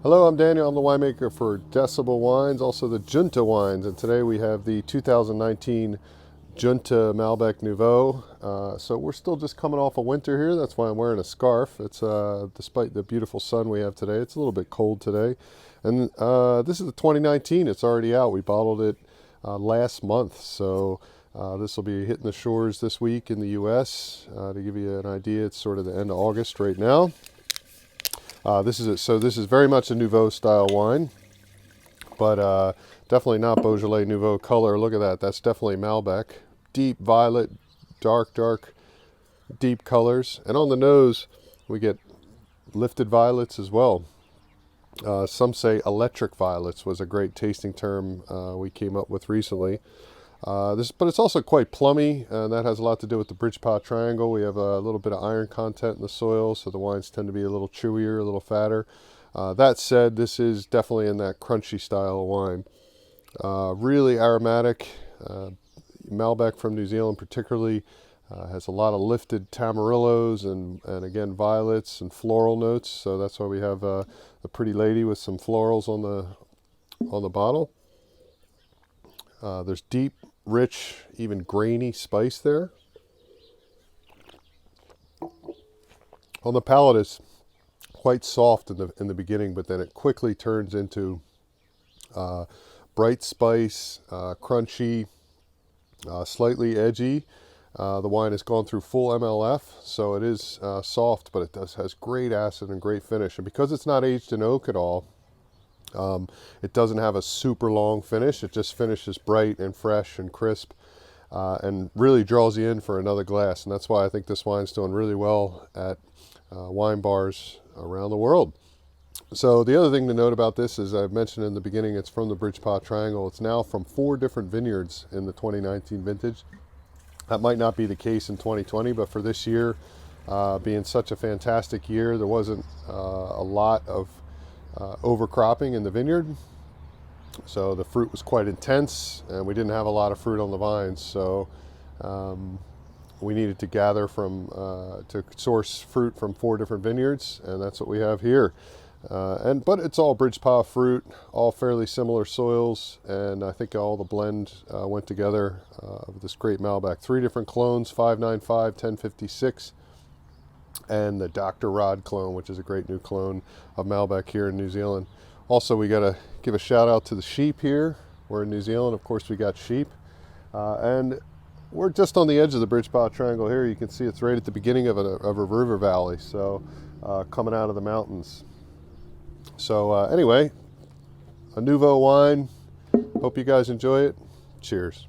Hello, I'm Daniel. I'm the winemaker for Decibel Wines, also the Giunta Wines, and today we have the 2019 Giunta Malbec Nouveau. So we're still just coming off of winter here. That's why I'm wearing a scarf. It's despite the beautiful sun we have today, it's a little bit cold today. And this is the 2019. It's already out. We bottled it last month, so this will be hitting the shores this week in the U.S. To give you an idea, it's sort of the end of August right now. This is very much a Nouveau style wine, but definitely not Beaujolais Nouveau color. Look at that. That's definitely Malbec. Deep violet, dark, deep colors. And on the nose, we get lifted violets as well. Some say electric violets was a great tasting term we came up with recently. But it's also quite plummy, and that has a lot to do with the Bridgepaw Triangle. We have a little bit of iron content in the soil, so the wines tend to be a little chewier, a little fatter. That said, this is definitely in that crunchy style of wine. Really aromatic. Malbec from New Zealand particularly has a lot of lifted tamarillos and again violets and floral notes. So that's why we have the pretty lady with some florals on the bottle. There's deep, rich, even grainy spice there. On the palate, it's quite soft in the beginning, but then it quickly turns into bright spice, crunchy, slightly edgy. The wine has gone through full MLF, so it is soft, but it has great acid and great finish. And because it's not aged in oak at all, it doesn't have a super long finish. It just finishes bright and fresh and crisp, and really draws you in for another glass. And that's why I think this wine's doing really well at wine bars around the world. So the other thing to note about this is, I've mentioned in the beginning, it's from the Bridgepaw Triangle. It's now from 4 different vineyards in the 2019 vintage. That might not be the case in 2020, but for this year, being such a fantastic year, there wasn't a lot of overcropping in the vineyard, so the fruit was quite intense, and we didn't have a lot of fruit on the vines, so we needed to gather to source fruit from 4 different vineyards, and that's what we have here. But it's all Bridgepaw fruit, all fairly similar soils, and I think all the blend went together with this great Malbec. 3 different clones: 595, 1056, and the Dr. Rod clone, which is a great new clone of Malbec here in New Zealand. Also, we got to give a shout out to the sheep here. We're in New Zealand, of course we got sheep. And we're just on the edge of the Bridgepaw Triangle here. You can see it's right at the beginning of a river valley, so coming out of the mountains. So anyway, a Nouveau wine. Hope you guys enjoy it. Cheers.